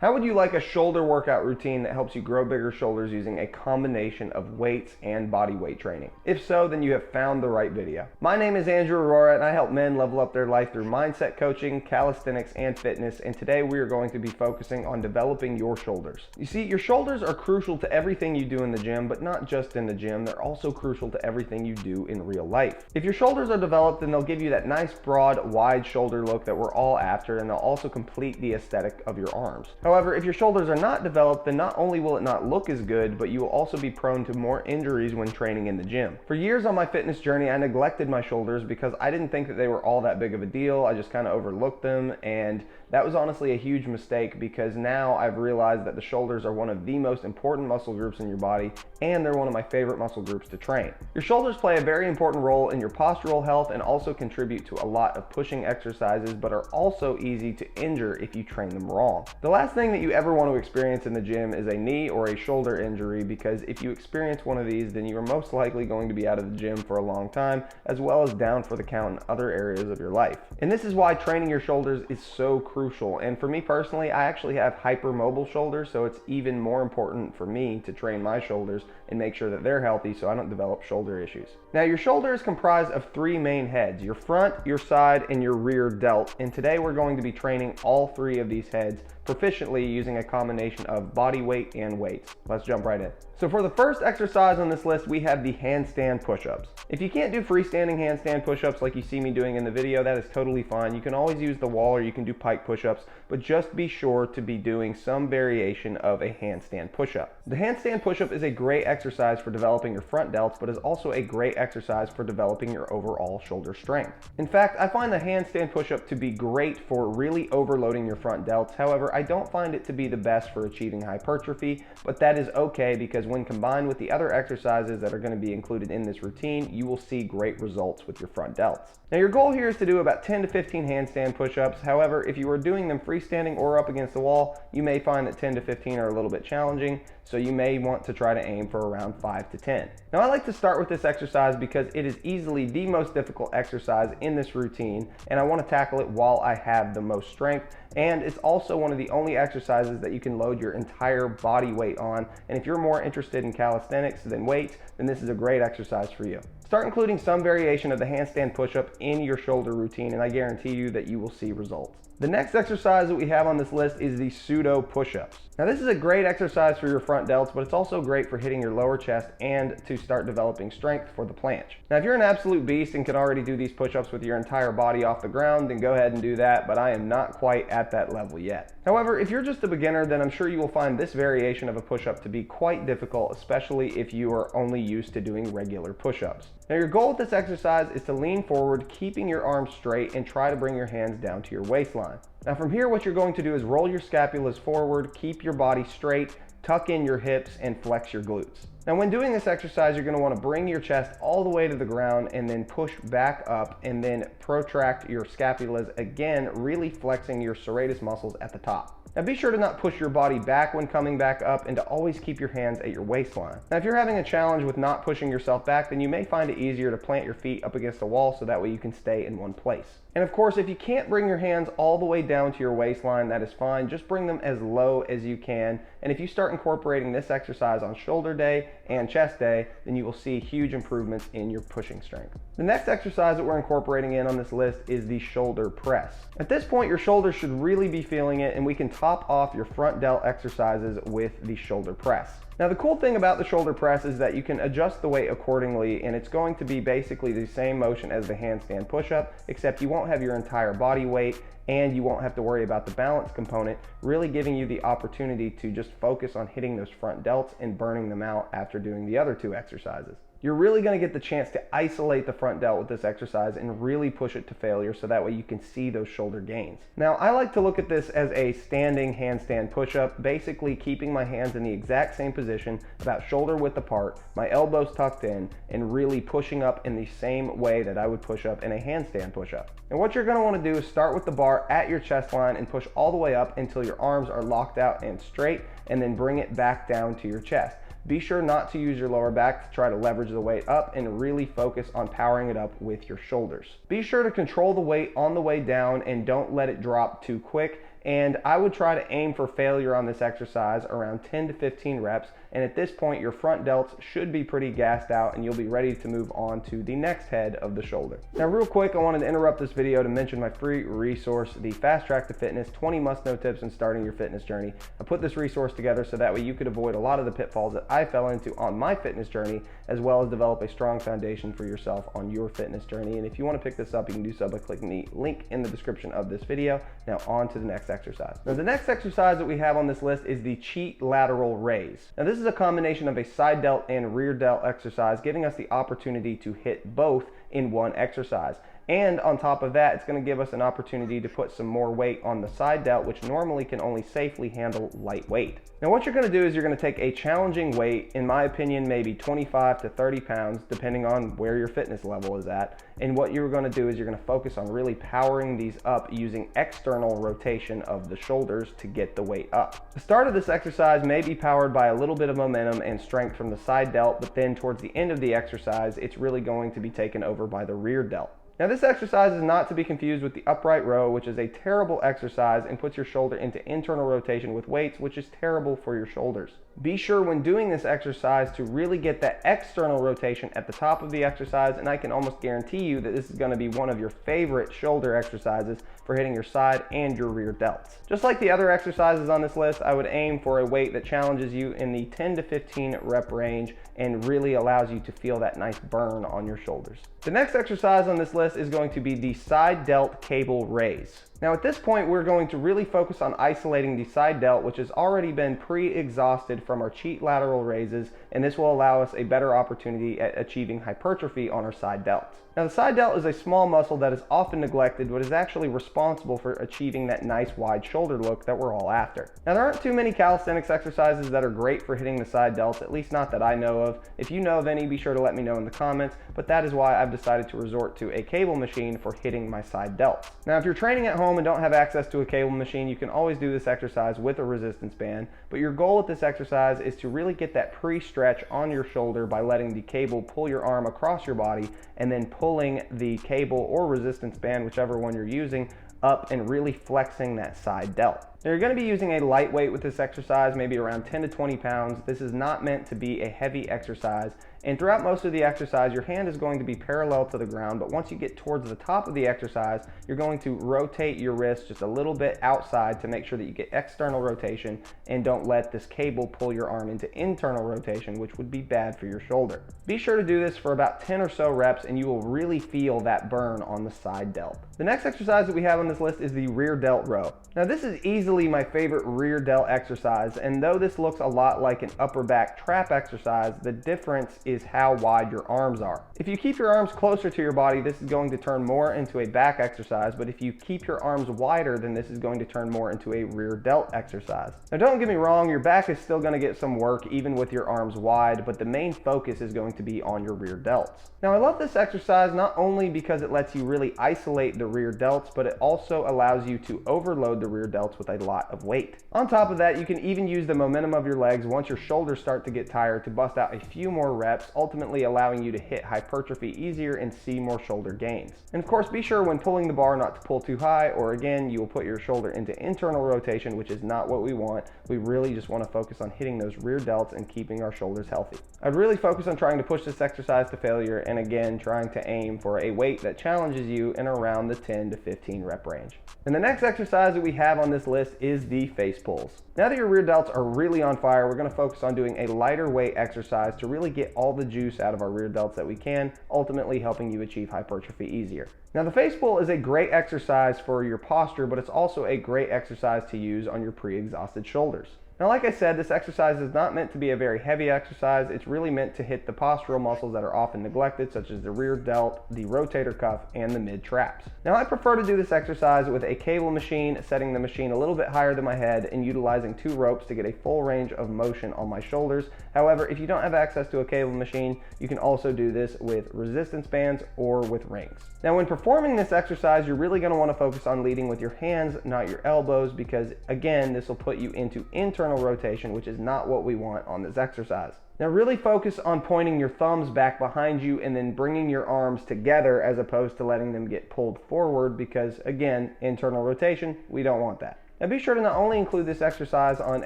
How would you like a shoulder workout routine that helps you grow bigger shoulders using a combination of weights and body weight training? If so, then you have found the right video. My name is Andrew Aurora and I help men level up their life through mindset coaching, calisthenics, and fitness, and today we are going to be focusing on developing your shoulders. You see, your shoulders are crucial to everything you do in the gym, but not just in the gym, they're also crucial to everything you do in real life. If your shoulders are developed, then they'll give you that nice, broad, wide shoulder look that we're all after, and they'll also complete the aesthetic of your arms. However, if your shoulders are not developed, then not only will it not look as good, but you will also be prone to more injuries when training in the gym. For years on my fitness journey, I neglected my shoulders because I didn't think that they were all that big of a deal. I just kind of overlooked them, and that was honestly a huge mistake because now I've realized that the shoulders are one of the most important muscle groups in your body, and they're one of my favorite muscle groups to train. Your shoulders play a very important role in your postural health and also contribute to a lot of pushing exercises, but are also easy to injure if you train them wrong. The last thing that you ever want to experience in the gym is a knee or a shoulder injury, because if you experience one of these, then you are most likely going to be out of the gym for a long time, as well as down for the count in other areas of your life. And this is why training your shoulders is so crucial. And for me personally, I actually have hypermobile shoulders, so it's even more important for me to train my shoulders and make sure that they're healthy so I don't develop shoulder issues. Now, your shoulder is comprised of three main heads: your front, your side, and your rear delt. And today we're going to be training all three of these heads proficiently using a combination of body weight and weights. Let's jump right in. So for the first exercise on this list, we have the handstand push-ups. If you can't do freestanding handstand push-ups like you see me doing in the video, that is totally fine. You can always use the wall or you can do pike push-ups, but just be sure to be doing some variation of a handstand push-up. The handstand push-up is a great exercise for developing your front delts, but is also a great exercise for developing your overall shoulder strength. In fact, I find the handstand push-up to be great for really overloading your front delts. However, I don't find it to be the best for achieving hypertrophy, but that is okay because when combined with the other exercises that are going to be included in this routine, you will see great results with your front delts. Now, your goal here is to do about 10 to 15 handstand push-ups. However, if you are doing them freestanding or up against the wall, you may find that 10 to 15 are a little bit challenging, so you may want to try to aim for around 5 to 10. Now, I like to start with this exercise because it is easily the most difficult exercise in this routine, and I want to tackle it while I have the most strength, and it's also one of the only exercises that you can load your entire body weight on. And if you're more interested in calisthenics than weights, then this is a great exercise for you. Start including some variation of the handstand push-up in your shoulder routine, and I guarantee you that you will see results. The next exercise that we have on this list is the Pseudo Push Ups. Now, this is a great exercise for your front delts, but it's also great for hitting your lower chest and to start developing strength for the planche. Now, if you're an absolute beast and can already do these push-ups with your entire body off the ground, then go ahead and do that, but I am not quite at that level yet. However, if you're just a beginner, then I'm sure you will find this variation of a push-up to be quite difficult, especially if you are only used to doing regular push-ups. Now, your goal with this exercise is to lean forward, keeping your arms straight, and try to bring your hands down to your waistline. Now, from here, what you're going to do is roll your scapulas forward, keep your body straight, tuck in your hips, and flex your glutes. Now, when doing this exercise, you're going to want to bring your chest all the way to the ground and then push back up and then protract your scapulas again, really flexing your serratus muscles at the top. Now, be sure to not push your body back when coming back up and to always keep your hands at your waistline. Now, if you're having a challenge with not pushing yourself back, then you may find it easier to plant your feet up against a wall so that way you can stay in one place. And of course, if you can't bring your hands all the way down to your waistline, that is fine. Just bring them as low as you can. And if you start incorporating this exercise on shoulder day and chest day, then you will see huge improvements in your pushing strength. The next exercise that we're incorporating in on this list is the shoulder press. At this point, your shoulders should really be feeling it, and we can top off your front delt exercises with the shoulder press. Now, the cool thing about the shoulder press is that you can adjust the weight accordingly, and it's going to be basically the same motion as the handstand push-up, except you won't have your entire body weight and you won't have to worry about the balance component, really giving you the opportunity to just focus on hitting those front delts and burning them out after doing the other two exercises. You're really going to get the chance to isolate the front delt with this exercise and really push it to failure so that way you can see those shoulder gains. Now, I like to look at this as a standing handstand push-up, basically keeping my hands in the exact same position, about shoulder width apart, my elbows tucked in, and really pushing up in the same way that I would push up in a handstand push-up. And what you're going to want to do is start with the bar at your chest line and push all the way up until your arms are locked out and straight, and then bring it back down to your chest. Be sure not to use your lower back to try to leverage the weight up and really focus on powering it up with your shoulders. Be sure to control the weight on the way down and don't let it drop too quick. and I would try to aim for failure on this exercise around 10 to 15 reps, and at this point your front delts should be pretty gassed out and you'll be ready to move on to the next head of the shoulder. Now real quick, I wanted to interrupt this video to mention my free resource, the Fast Track to Fitness 20 must-know tips in starting your fitness journey. I put this resource together so that way you could avoid a lot of the pitfalls that I fell into on my fitness journey, as well as develop a strong foundation for yourself on your fitness journey. And if you want to pick this up, you can do so by clicking the link in the description of this video. Now on to the next exercise. Now the next exercise that we have on this list is the cheat lateral raise. Now this is a combination of a side delt and rear delt exercise, giving us the opportunity to hit both in one exercise. And on top of that, it's going to give us an opportunity to put some more weight on the side delt, which normally can only safely handle light weight. Now what you're going to do is you're going to take a challenging weight, in my opinion maybe 25 to 30 pounds depending on where your fitness level is at, and what you're going to do is you're going to focus on really powering these up using external rotation of the shoulders to get the weight up. The start of this exercise may be powered by a little bit of momentum and strength from the side delt, but then towards the end of the exercise it's really going to be taken over by the rear delt. Now this exercise is not to be confused with the upright row, which is a terrible exercise and puts your shoulder into internal rotation with weights, which is terrible for your shoulders. Be sure when doing this exercise to really get that external rotation at the top of the exercise, and I can almost guarantee you that this is going to be one of your favorite shoulder exercises for hitting your side and your rear delts. Just like the other exercises on this list, I would aim for a weight that challenges you in the 10 to 15 rep range and really allows you to feel that nice burn on your shoulders. The next exercise on this list is going to be the side delt cable raise. Now at this point, we're going to really focus on isolating the side delt, which has already been pre-exhausted from our cheat lateral raises, and this will allow us a better opportunity at achieving hypertrophy on our side delts. Now the side delt is a small muscle that is often neglected, but is actually responsible for achieving that nice wide shoulder look that we're all after. Now there aren't too many calisthenics exercises that are great for hitting the side delts, at least not that I know of. If you know of any, be sure to let me know in the comments, but that is why I've decided to resort to a cable machine for hitting my side delts. Now if you're training at home and don't have access to a cable machine, you can always do this exercise with a resistance band, but your goal with this exercise is to really get that pre-stretch on your shoulder by letting the cable pull your arm across your body and then pulling the cable or resistance band, whichever one you're using, up and really flexing that side delt. Now you're going to be using a light weight with this exercise, maybe around 10 to 20 pounds. This is not meant to be a heavy exercise, and throughout most of the exercise your hand is going to be parallel to the ground, but once you get towards the top of the exercise you're going to rotate your wrist just a little bit outside to make sure that you get external rotation and don't let this cable pull your arm into internal rotation, which would be bad for your shoulder. Be sure to do this for about 10 or so reps and you will really feel that burn on the side delt. The next exercise that we have on this list is the rear delt row. Now this is easily my favorite rear delt exercise, and though this looks a lot like an upper back trap exercise, the difference is how wide your arms are. If you keep your arms closer to your body, this is going to turn more into a back exercise, but if you keep your arms wider, then this is going to turn more into a rear delt exercise. Now don't get me wrong, your back is still going to get some work even with your arms wide, but the main focus is going to be on your rear delts. Now I love this exercise not only because it lets you really isolate the rear delts, but it also allows you to overload the rear delts with a lot of weight. On top of that, you can even use the momentum of your legs once your shoulders start to get tired to bust out a few more reps, ultimately allowing you to hit hypertrophy easier and see more shoulder gains. And of course, be sure when pulling the bar not to pull too high, or again, you will put your shoulder into internal rotation, which is not what we want. We really just want to focus on hitting those rear delts and keeping our shoulders healthy. I'd really focus on trying to push this exercise to failure, and again, trying to aim for a weight that challenges you in around the 10 to 15 rep range. And the next exercise that we have on this list is the face pulls. Now that your rear delts are really on fire, we're going to focus on doing a lighter weight exercise to really get all the juice out of our rear delts that we can, ultimately helping you achieve hypertrophy easier. Now the face pull is a great exercise for your posture, but it's also a great exercise to use on your pre-exhausted shoulders. Now, like I said, this exercise is not meant to be a very heavy exercise. It's really meant to hit the postural muscles that are often neglected, such as the rear delt, the rotator cuff, and the mid traps. Now, I prefer to do this exercise with a cable machine, setting the machine a little bit higher than my head and utilizing 2 ropes to get a full range of motion on my shoulders. However, if you don't have access to a cable machine, you can also do this with resistance bands or with rings. Now, when performing this exercise, you're really going to want to focus on leading with your hands, not your elbows, because again, this will put you into internal rotation, which is not what we want on this exercise. Now really focus on pointing your thumbs back behind you and then bringing your arms together as opposed to letting them get pulled forward, because again, internal rotation, we don't want that. Now be sure to not only include this exercise on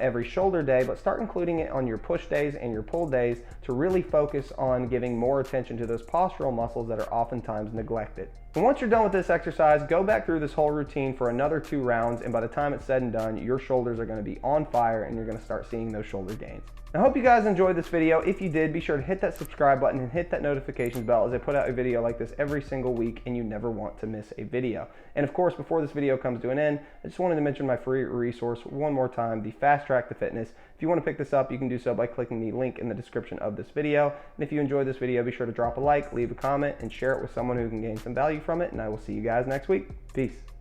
every shoulder day, but start including it on your push days and your pull days to really focus on giving more attention to those postural muscles that are oftentimes neglected. And once you're done with this exercise, go back through this whole routine for another 2 rounds, and by the time it's said and done, your shoulders are going to be on fire and you're going to start seeing those shoulder gains. I hope you guys enjoyed this video. If you did, be sure to hit that subscribe button and hit that notifications bell, as I put out a video like this every single week and you never want to miss a video. And of course, before this video comes to an end, I just wanted to mention my free resource one more time, the Fast Track to Fitness. If you want to pick this up, you can do so by clicking the link in the description of this video. And if you enjoyed this video, be sure to drop a like, leave a comment, and share it with someone who can gain some value from it. And I will see you guys next week. Peace.